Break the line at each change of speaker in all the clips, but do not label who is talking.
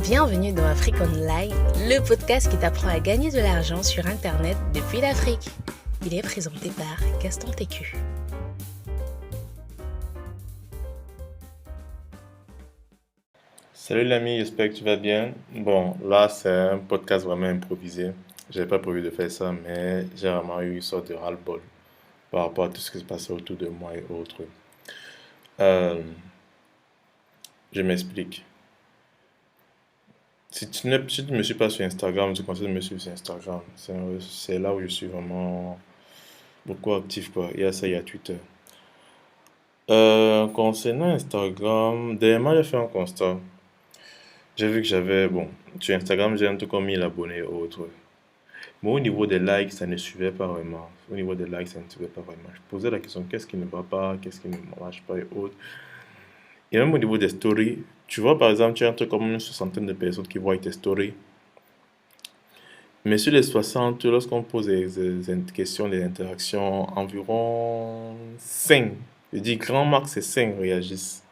Bienvenue dans Afrique Online, le podcast qui t'apprend à gagner de l'argent sur Internet depuis l'Afrique. Il est présenté par Gaston TQ.
Salut l'ami, j'espère que tu vas bien. Bon, là c'est un podcast vraiment improvisé. J'avais pas prévu de faire ça, mais j'ai vraiment eu une sorte de ras-le-bol par rapport à tout ce qui se passait autour de moi et autres. Euh, je m'explique. Si tu ne me suis pas sur Instagram, je te conseille de me suivre sur Instagram. C'est là où je suis vraiment beaucoup actif, quoi. Il y a ça, il y a Twitter. Concernant Instagram, dernièrement j'ai fait un constat. J'ai vu que bon, sur Instagram j'ai un tout comme 1000 abonnés et autres. Mais au niveau des likes, ça ne suivait pas vraiment. Au niveau des likes, ça ne suivait pas vraiment. Je posais la question, qu'est-ce qui ne va pas, qu'est-ce qui ne marche pas et autres. Et même au niveau des stories, tu vois, par exemple, tu as un truc comme une soixantaine de personnes qui voient tes stories. Mais sur les 60, lorsqu'on pose des questions, des interactions, environ 5, je dis grand max, c'est 5 réagissent.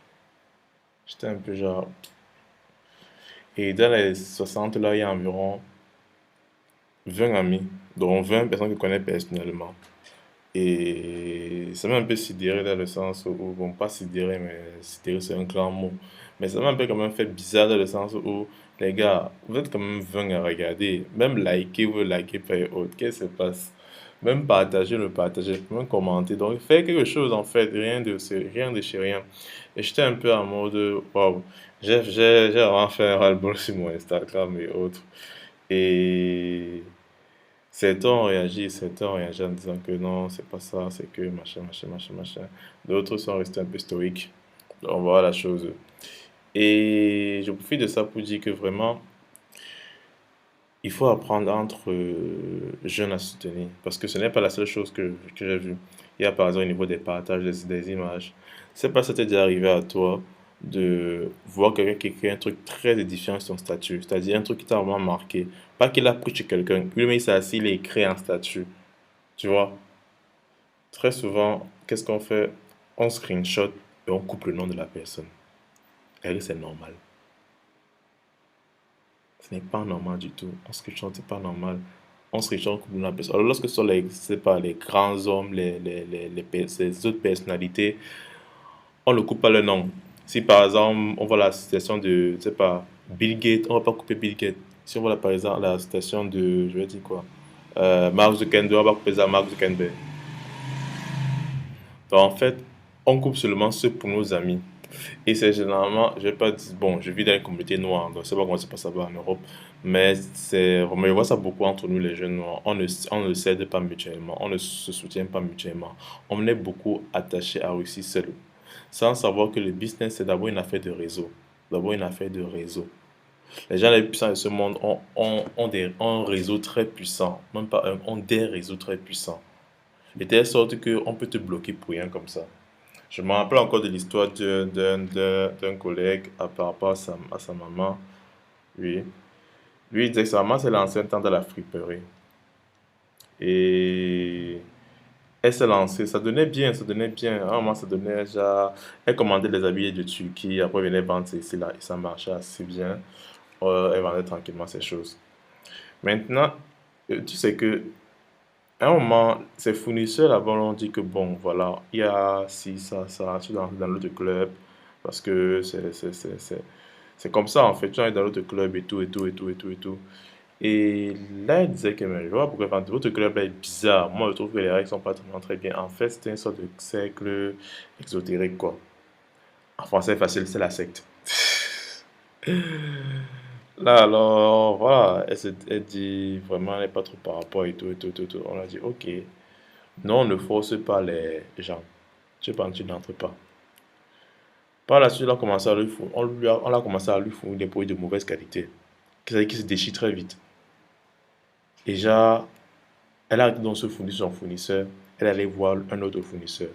J'étais un peu genre. Et dans les 60, là, il y a environ 20 amis, dont 20 personnes que je connais personnellement. Et ça m'a un peu sidéré dans le sens où, bon, pas sidéré, mais sidéré c'est un grand mot. Mais ça m'a un peu quand même fait bizarre dans le sens où, les gars, vous êtes quand même 20 à regarder. Même liker, vous likez pas et autres. Qu'est-ce qui se passe? Même partager, le partager, même commenter. Donc, faire quelque chose en fait, rien de chez rien. Et j'étais un peu en mode, waouh, j'ai vraiment fait un ras-le-bol sur mon Instagram et autres. Et. Certains ont réagi en disant que non, c'est pas ça, c'est que machin, machin, machin, machin. D'autres sont restés un peu stoïques. On voit la chose. Et je profite de ça pour dire que vraiment, il faut apprendre entre jeunes à se soutenir. Parce que ce n'est pas la seule chose que j'ai vue. Il y a par exemple au niveau des partages des images. C'est pas ça t'est déjà arrivé à toi de voir quelqu'un qui écrit un truc très édifiant sur son statut. C'est-à-dire un truc qui t'a vraiment marqué. Pas qu'il a pris chez quelqu'un. Lui-même, il s'est assis, il a écrit un statut. Tu vois, très souvent, qu'est-ce qu'on fait? On screenshot et on coupe le nom de la personne. Et c'est normal. Ce n'est pas normal du tout. On screenshot, c'est pas normal. On screenshot, on coupe le nom de la personne. Alors, lorsque ce sont c'est pas, les grands hommes, ces autres personnalités, on ne coupe pas le nom. Si par exemple, on voit la citation de, je sais pas, Bill Gates, on va pas couper Bill Gates. Si on voit par exemple la citation de, je vais dire quoi, Mark Zuckerberg, on va pas couper ça Mark Zuckerberg. Donc, en fait, on coupe seulement ceux pour nos amis. Et c'est généralement, je vais pas dire, bon, je vis dans une communauté noire, donc je sais pas comment ça passe là-bas en Europe, mais c'est vraiment, je vois ça beaucoup entre nous les jeunes noirs. On ne s'aide pas mutuellement, on ne se soutient pas mutuellement. On est beaucoup attaché à réussir seul, sans savoir que le business, c'est d'abord une affaire de réseau. D'abord une affaire de réseau. Les gens les plus puissants de ce monde ont un réseau très puissant, même pas un, ont des réseaux très puissants. De telle sorte qu'on peut te bloquer pour rien comme ça. Je me rappelle encore de l'histoire d'un collègue par rapport à sa maman. Oui. Lui, il disait que sa maman s'est lancée un temps dans la friperie. Et elle s'est lancée. Ça donnait bien, ça donnait bien. À un moment, ça donnait déjà. Elle commandait les habits de Turquie. Après, elle venait vendre ici, là. Et ça marchait assez bien. Elle vendait tranquillement ses choses. Maintenant, tu sais que à un moment, ces fournisseurs là-bas ont dit que bon, voilà, il y a si ça, tu es dans l'autre club, parce que c'est comme ça en fait, tu es dans l'autre club et tout, et tout, et tout, et tout, et tout. Et là, il disait que, mais je vois pourquoi enfin, votre club là est bizarre. Moi, je trouve que les règles sont pas tellement très bien. En fait, c'était une sorte de cercle exotérique, quoi. En français facile, c'est la secte. Là, alors, voilà, elle dit vraiment, elle n'est pas trop par rapport et tout, et tout, et tout, et tout. On a dit, ok. Non, on ne force pas les gens. Tu penses que tu n'entres pas. Par la suite, on a commencé à lui fournir des produits de mauvaise qualité, qui se déchirent très vite. Déjà, elle a donc se fournir son fournisseur, elle allait voir un autre fournisseur.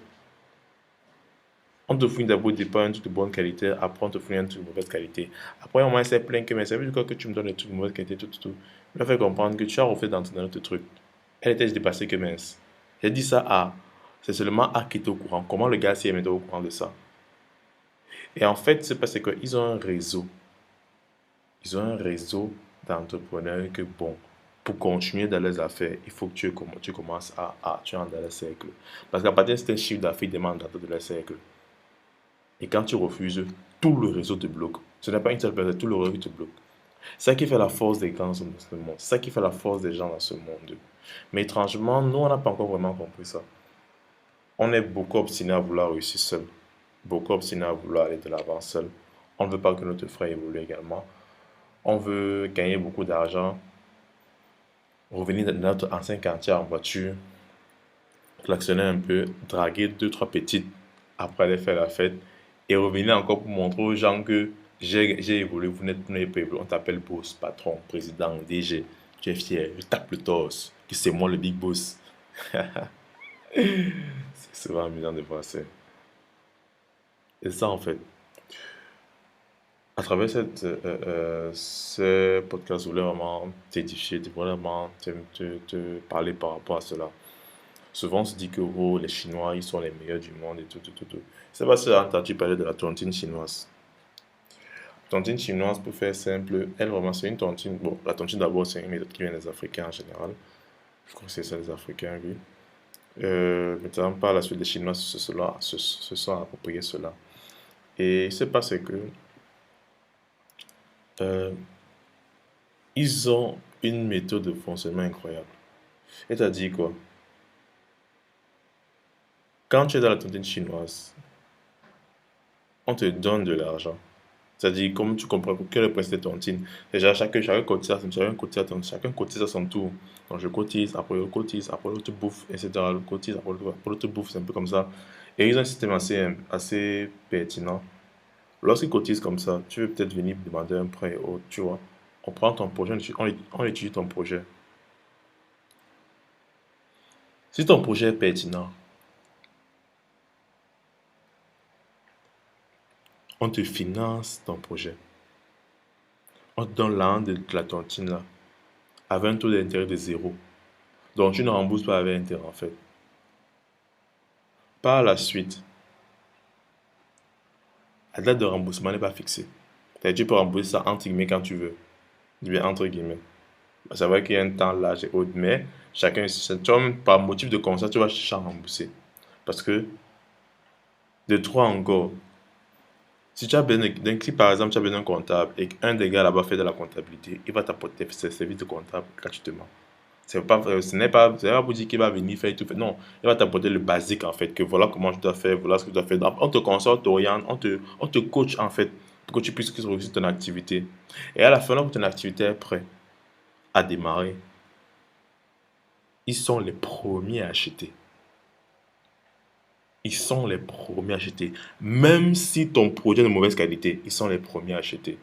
On te fournit d'abord pas un truc de bonne qualité, après on te fournit un truc de mauvaise qualité. Après, on m'a s'est plaint que, mais ça veut dire quoi que tu me donnes des trucs de mauvaise qualité, tout, tout, tout. Il m'a fait comprendre que tu as refait d'entrer dans notre truc. Elle était dépassée que mince. J'ai dit ça à, c'est seulement à qui était au courant. Comment le gars s'est mis au courant de ça? Et en fait, c'est parce qu'ils ont un réseau. Ils ont un réseau d'entrepreneurs que, bon, pour continuer dans les affaires, il faut que tu commences tu entres dans le cercle. Parce qu'à partir de ce chiffre d'affaires, ils demandent d'entrer dans le cercle. Et quand tu refuses, tout le réseau te bloque. Ce n'est pas une seule personne, tout le réseau te bloque. C'est ça qui fait la force des grands dans ce monde. C'est ça qui fait la force des gens dans ce monde. Mais étrangement, nous, on n'a pas encore vraiment compris ça. On est beaucoup obstiné à vouloir réussir seul. Beaucoup obstiné à vouloir aller de l'avant seul. On ne veut pas que notre frère évolue également. On veut gagner beaucoup d'argent, revenir dans notre ancien quartier en voiture, klaxonner un peu, draguer deux, trois petites après aller faire la fête et revenir encore pour montrer aux gens que j'ai évolué, vous n'êtes pas évolué. On t'appelle boss, patron, président, DG. Tu es fier, je tape le torse, que c'est moi le big boss. C'est souvent amusant de voir ça. Et ça, en fait, à travers ce podcast, je voulais vraiment t'édifier, vraiment te parler par rapport à cela. Souvent, on se dit que oh, les Chinois, ils sont les meilleurs du monde et tout, tout, tout, tout. C'est pas si tu as entendu parler de la tontine chinoise. La tontine chinoise, pour faire simple, elle vraiment, c'est une tontine. Bon, la tontine d'abord, c'est une méthode qui vient des Africains en général. Je crois que c'est ça, les Africains, oui. Maintenant, par la suite, les Chinois se sont appropriés cela. Et il se passe que euh, ils ont une méthode de fonctionnement incroyable. C'est-à-dire quoi? Quand tu es dans la tontine chinoise, on te donne de l'argent. C'est-à-dire, comme tu comprends, quel est le principe de tontine? Déjà, chacun cotise à son tour. Donc, je cotise, après je cotise, après l'autre bouffe, etc. Le cotise, après l'autre bouffe, c'est un peu comme ça. Et ils ont un système assez pertinent. Lorsqu'ils cotisent comme ça, tu veux peut-être venir demander un prêt, ou tu vois. On prend ton projet, on étudie ton projet. Si ton projet est pertinent, on te finance ton projet. On te donne l'an de la tontine là, avec un taux d'intérêt de zéro. Donc tu ne rembourses pas avec intérêt en fait. Par la suite, la date de remboursement n'est pas fixée. C'est-à-dire, tu peux rembourser ça entre guillemets quand tu veux. Je dis entre guillemets. C'est vrai qu'il y a un temps large et autre, mais chacun, toi, par motif de constat, tu vas chercher à rembourser. Parce que, de toi encore, si tu as besoin si par exemple tu as besoin d'un comptable et qu'un des gars là-bas fait de la comptabilité, il va t'apporter ses services de comptable gratuitement. Ce n'est pas pour dire qu'il va venir faire tout. Non, il va t'apporter le basique en fait, que voilà comment tu dois faire, voilà ce que tu dois faire. Donc, on te conseille, on t'oriente, on te coach en fait, pour que tu puisses réussir ton activité. Et à la fin, lorsque ton activité est prête à démarrer, ils sont les premiers à acheter. Ils sont les premiers à acheter. Même si ton produit est de mauvaise qualité, ils sont les premiers à acheter.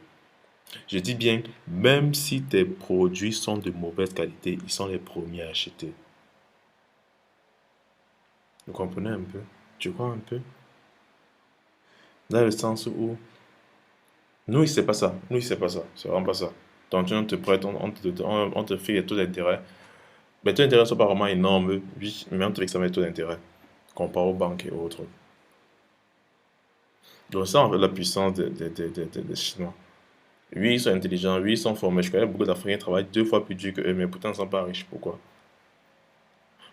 Je dis bien, même si tes produits sont de mauvaise qualité, ils sont les premiers à acheter. Vous comprenez un peu? Tu vois un peu? Dans le sens où, nous, c'est pas ça. Nous, c'est pas ça. C'est vraiment pas ça. Donc, on te prête, on te fait des taux d'intérêt. Mais les taux d'intérêt ne sont pas vraiment énormes, oui, mais on te fixe les taux d'intérêt, comparé aux banques et autres. Donc, ça, en fait, la puissance des Chinois. Oui, ils sont intelligents, oui, ils sont formés. Je connais beaucoup d'Africains qui travaillent 2 fois plus dur que eux, mais pourtant, ils ne sont pas riches. Pourquoi?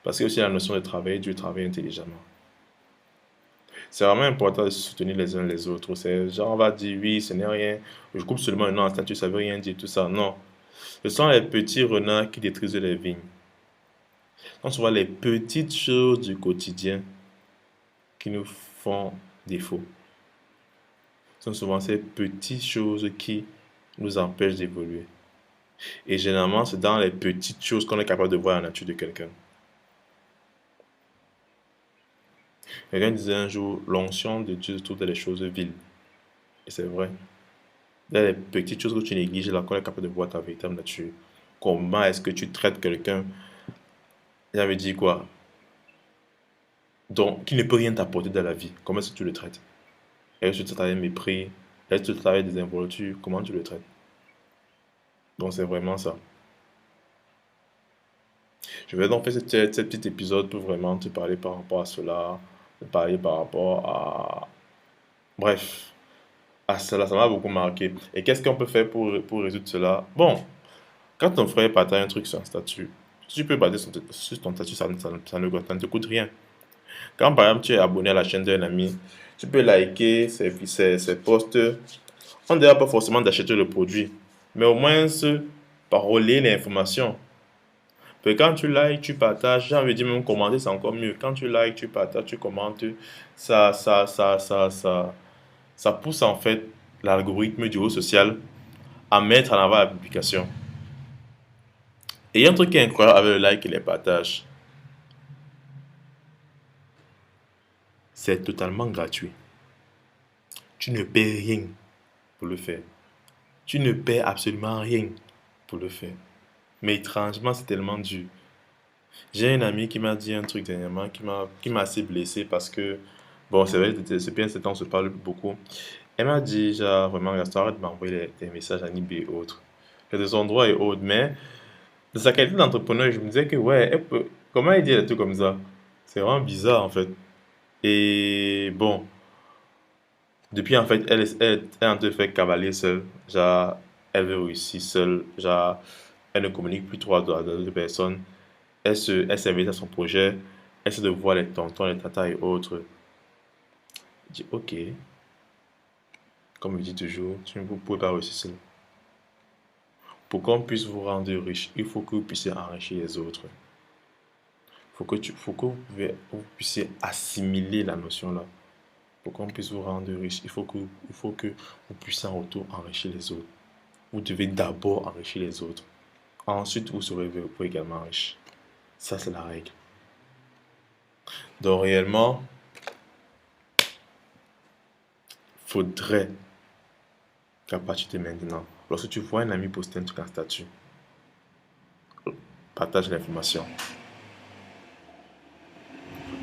Parce qu'il y a aussi la notion de travailler dur, travailler intelligemment. C'est vraiment important de se soutenir les uns les autres. C'est genre, on va dire, oui, ce n'est rien. Je coupe seulement un an en statut, ça veut rien dire, tout ça. Non. Ce sont les petits renards qui détruisent les vignes. Ce sont souvent les petites choses du quotidien qui nous font défaut. Ce sont souvent ces petites choses qui nous empêchent d'évoluer. Et généralement, c'est dans les petites choses qu'on est capable de voir la nature de quelqu'un. Quelqu'un disait un jour, l'onction de Dieu se trouve dans les choses viles. Et c'est vrai. Dans les petites choses que tu négliges, là, qu'on est capable de voir ta véritable nature. Comment est-ce que tu traites quelqu'un, j'avais dit quoi? Donc, qui ne peut rien t'apporter dans la vie. Comment est-ce que tu le traites? Est-ce que tu traites avec mépris? Est-ce que tu traites avec des involtures? Comment tu le traites? Donc, c'est vraiment ça. Je vais donc faire ce petit épisode pour vraiment te parler par rapport à cela, te parler par rapport à... Bref, Ah, cela, ça m'a beaucoup marqué. Et qu'est-ce qu'on peut faire pour résoudre cela? Bon, quand ton frère partage un truc sur un statut, tu peux partager sur ton statut, ça ne te coûte rien. Quand par exemple tu es abonné à la chaîne d'un ami, tu peux liker ses posts. On ne dira pas forcément d'acheter le produit, mais au moins par relayer l'information. Puis quand tu likes, tu partages, j'ai envie de dire même commenter, c'est encore mieux. Quand tu likes, tu partages, tu commentes, ça pousse en fait l'algorithme du réseau social à mettre en avant la publication. Et il y a un truc qui est incroyable avec le like et les partages, c'est totalement gratuit. Tu ne paies rien pour le faire. Tu ne paies absolument rien pour le faire. Mais étrangement, c'est tellement dur. J'ai un ami qui m'a dit un truc dernièrement qui m'a assez blessé parce que, bon, c'est vrai, c'est bien, c'est temps, on se parle beaucoup. Elle m'a dit, genre, vraiment, Gaston, arrête de m'envoyer des messages à Nibé et autres. Il y a des endroits et autres, mais de sa qualité d'entrepreneur, je me disais que, ouais, comment elle dit des trucs comme ça? C'est vraiment bizarre, en fait. Et bon, depuis, en fait, elle en te fait cavalier seule. Genre, elle veut réussir seule. Genre, elle ne communique plus trop à d'autres personnes. Elle s'investit à son projet. Elle essaie de voir les tontons, les tatas et autres. Je dis, ok, comme je dis toujours, tu ne pouvez pas réussir seul. Pour qu'on puisse vous rendre riche, il faut que vous puissiez enrichir les autres. Vous puissiez assimiler la notion là. Pour qu'on puisse vous rendre riche, il faut que vous puissiez en retour enrichir les autres. Vous devez d'abord enrichir les autres. Ensuite, vous serez vous également riche. Ça, c'est la règle. Donc, réellement, faudrait qu'à partir de maintenant, lorsque tu vois un ami poster un truc en statut, partage l'information.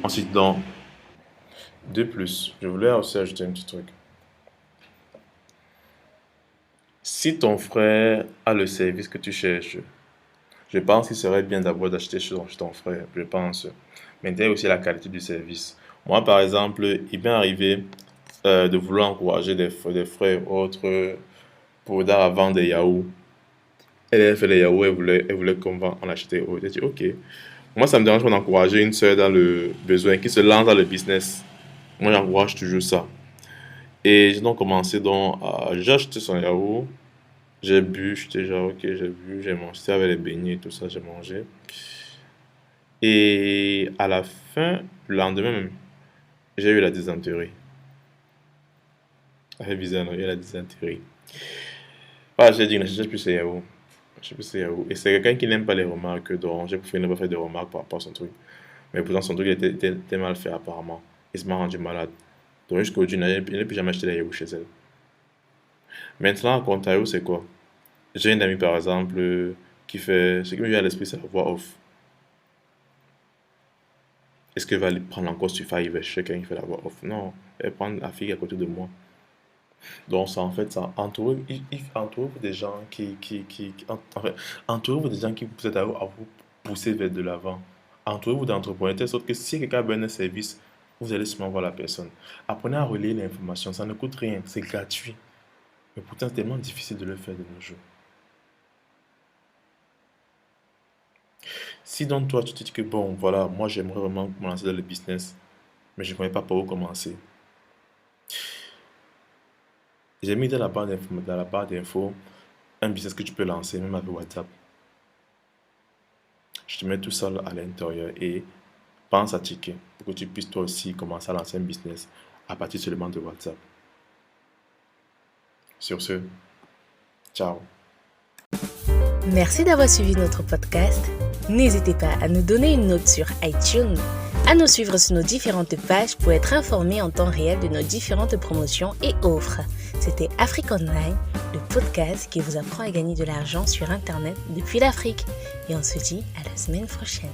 Ensuite, donc, de plus, je voulais aussi ajouter un petit truc. Si ton frère a le service que tu cherches, je pense qu'il serait bien d'abord d'acheter chez ton frère, je pense. Mais il y a aussi la qualité du service. Moi, par exemple, il m'est arrivé de vouloir encourager des frères autres pour dar à vendre des yaourts. Elle fait des yaourts, elle voulait qu'on achetait autres. J'ai dit, ok. Moi, ça me dérange pas d'encourager une soeur dans le besoin, qui se lance dans le business. Moi, j'encourage toujours ça. Et j'ai donc commencé j'ai acheté son yaourt. J'ai bu, j'étais genre, ok, j'ai bu, j'ai mangé. C'était avec les beignets et tout ça, j'ai mangé. Et à la fin, le lendemain même, j'ai eu la dysenterie. Ça fait bizarre, non? J'ai eu la dysenterie. Ah, j'ai dit, je n'achète plus ces yaourts. Je sais plus ces yaourts. Et c'est quelqu'un qui n'aime pas les remarques, donc j'ai préféré ne pas faire de remarques par rapport à son truc. Mais pourtant, son truc était mal fait, apparemment. Il se m'a rendu malade. Donc jusqu'au jour, il n'a plus jamais acheté des yaourts chez elle. Maintenant, à contrario, c'est quoi? J'ai une amie, par exemple, qui fait. Ce qui me vient à l'esprit, c'est la voix off. Est-ce qu'elle va aller prendre encore sur Fiverr chez quelqu'un qui fait la voix off? Non, elle prend la fille à côté de moi. Donc, ça, en fait, ça entourez-vous des gens enfin, entourez-vous des gens qui vous aident à vous pousser vers de l'avant. Entourez-vous d'entrepreneurs, de telle sorte que si quelqu'un a besoin d'un service, vous allez sûrement voir la personne. Apprenez à relayer l'information, ça ne coûte rien, c'est gratuit. Mais pourtant, c'est tellement difficile de le faire de nos jours. Si donc toi, tu te dis que bon, voilà, moi j'aimerais vraiment me lancer dans le business, mais je ne connais pas par où commencer. J'ai mis dans la barre d'infos un business que tu peux lancer, même avec WhatsApp. Je te mets tout ça à l'intérieur et pense à checker pour que tu puisses toi aussi commencer à lancer un business à partir seulement de WhatsApp. Sur ce, ciao.
Merci d'avoir suivi notre podcast. N'hésitez pas à nous donner une note sur iTunes, à nous suivre sur nos différentes pages pour être informé en temps réel de nos différentes promotions et offres. C'était Afrique Online, le podcast qui vous apprend à gagner de l'argent sur Internet depuis l'Afrique. Et on se dit à la semaine prochaine.